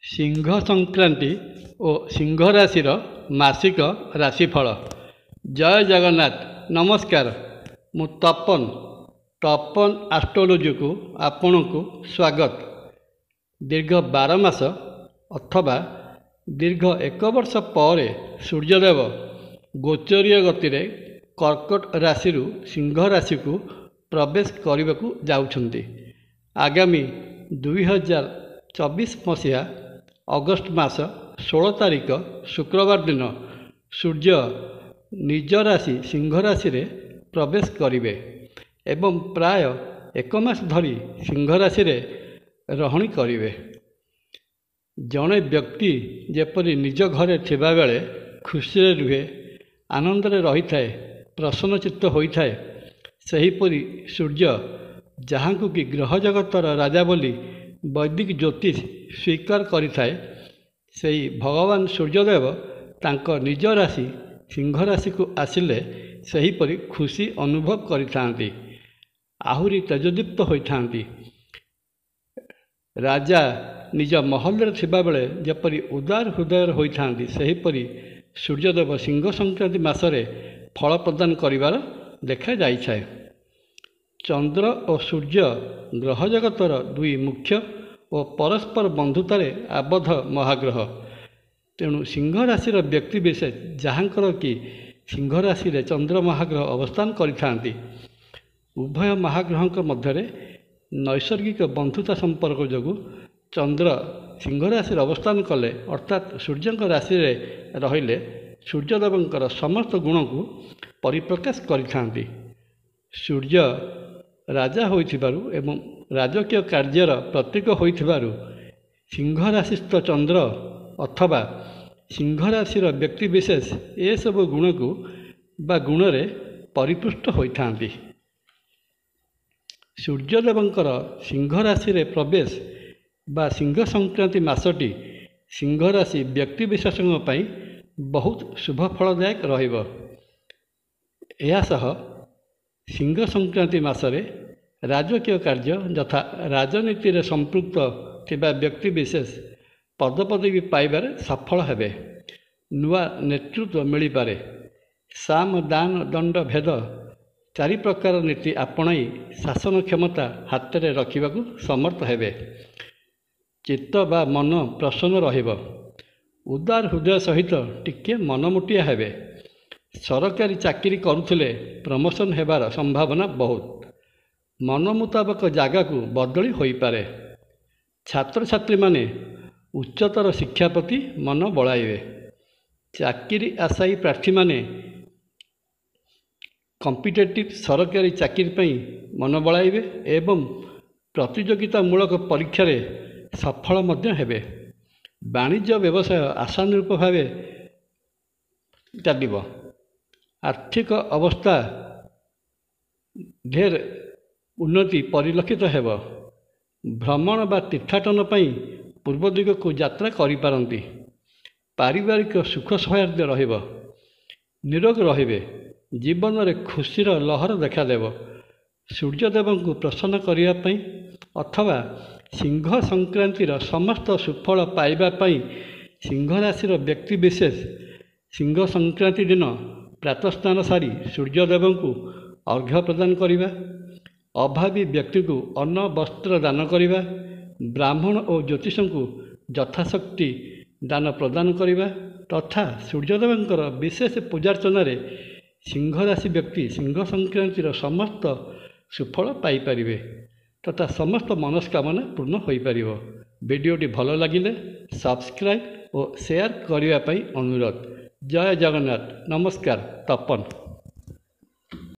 सिंह संक्रांति और सिंह राशि मासिक राशिफल। जय जगन्नाथ। नमस्कार, मु तपन तपन एस्ट्रोलॉजी को आपण को स्वागत। दीर्घ 12 मास अथवा दीर्घ 1 वर्ष पर सूर्यदेव गोचरीय गति में कर्कट राशि सिंह राशि को प्रवेश करने को जाउछंती। आगामी 2024 मसीहा अगस्ट मास 16 तारिख शुक्रवार दिन सूर्य निज राशि सिंह राशि रे प्रवेश करिवे एवं प्राय 1 मास धरी सिंह राशि रे रहणी करिवे। जड़े व्यक्ति जेपरी निज घरे थिबा बेले खुशी रे रुहे, आनंद रे रही थाए, प्रसन्नचित्त होइथाए, सेहीपरि सूर्य जहाँकु कि ग्रह जगतर राजा बोली वैदिक ज्योतिष स्वीकार करिथाए, सेही भगवान सूर्यदेव तांको निज राशि सिंह राशि को आसिले सेहीपरि खुशी अनुभव करिथांती, आहुरी तेजदीप्त होइथांती। राजा निज महल थिबा बेले जेपरि उदार हृदय होइथांती, सेहीपरि सूर्यदेव सिंह संक्रांति मासरे फल प्रदान करिवार देखा जाइछाए। चंद्र और सूर्य ग्रह जगतर दुई मुख्य और परस्पर बंधुतार आबद्ध महाग्रह। तेणु सिंह राशि व्यक्ति विशेष जहाँकर कि सिंह राशि रे चंद्र महाग्रह अवस्थान करिथांती, उभय महाग्रह मध्य नैसर्गिक बंधुता संपर्क जोगु चंद्र सिंह राशि अवस्थान कले अर्थात सूर्य राशि रे रहिले सूर्यदेवंकर समस्त गुण को परिप्रकाश करिथांती। सूर्य राजा होइथिबारु एवं राजकीय कार्यर प्रतीक होइथिबारु सिंह राशिस्थ चंद्र अथवा सिंह राशि व्यक्ति विशेष ए सब गुण को बा गुण रे परिपुष्ट होइथांती। सूर्यदेवंकर सिंह राशि रे प्रवेश बा सिंह संक्रांति मासटी सिंह राशि व्यक्ति विशेषों पई बहुत शुभ फलदायक रहिबो। एहा सह सिंह संक्रांति मासरे राजकीय कार्य यथा राजनीति रे संपृक्त थिबा व्यक्ति विशेष पदपदवी पाइबार सफल हेबे। नुआ नेतृत्व मिली पारे। साम दान दंड भेद 4 प्रकार नीति आपणाई शासन क्षमता हाथ में रखा समर्थ हेबे। चित्त बा मन प्रसन्न रहिबो। उदार हृदय सहित टिके मनमुटिया हेबे। सरकारी चाकरी करुथिले प्रमोशन हेबार संभावना बहुत। मन मुताबक जगह को बदली होई पारे। छात्र छात्री माने उच्चतर शिक्षा प्रति मन बड़ाइबे। चाकरी आशायी प्रार्थी माने कॉम्पिटिटिव सरकारी चाकरी पई मन बड़ाइबे एवं प्रतियोगितामूलक परीक्षा रे सफल मध्य हेबे। वाणिज्य व्यवसाय आशानुरूप भाव चलिबो। आर्थिक अवस्था ढेर उन्नति परिलक्षित हेब। भ्रमण बा तीर्थाटन पई पूर्व दिग को यात्रा करि पारंती। पारिवारिक सुख सौहार्द रहिब। निरोग रहिबे। जीवन रे खुशीर लहर देखा देव। सूर्यदेव को प्रसन्न करिया पई अथवा सिंह संक्रांतिर समस्त सुफल पाइबा पई सिंह राशि व्यक्ति विशेष सिंह संक्रांति दिन प्रातस्नान सारी सूर्यदेव को अर्घ्य प्रदान करिबा, अभावी व्यक्ति को अन्न वस्त्र दान करिबा, ब्राह्मण और ज्योतिष को यथाशक्ति दान प्रदान करिबा तथा सूर्यदेवंकर विशेष पूजार्चना रे सिंह राशि व्यक्ति सिंह संक्रांतिर समस्त सुफल पाई परिबे तथा समस्त मनस्कामना पूर्ण होई परिबो। वीडियोटी भल लागिले सब्सक्राइब और शेयर करिबा पई अनुरोध। जय जगन्नाथ। नमस्कार। तपन।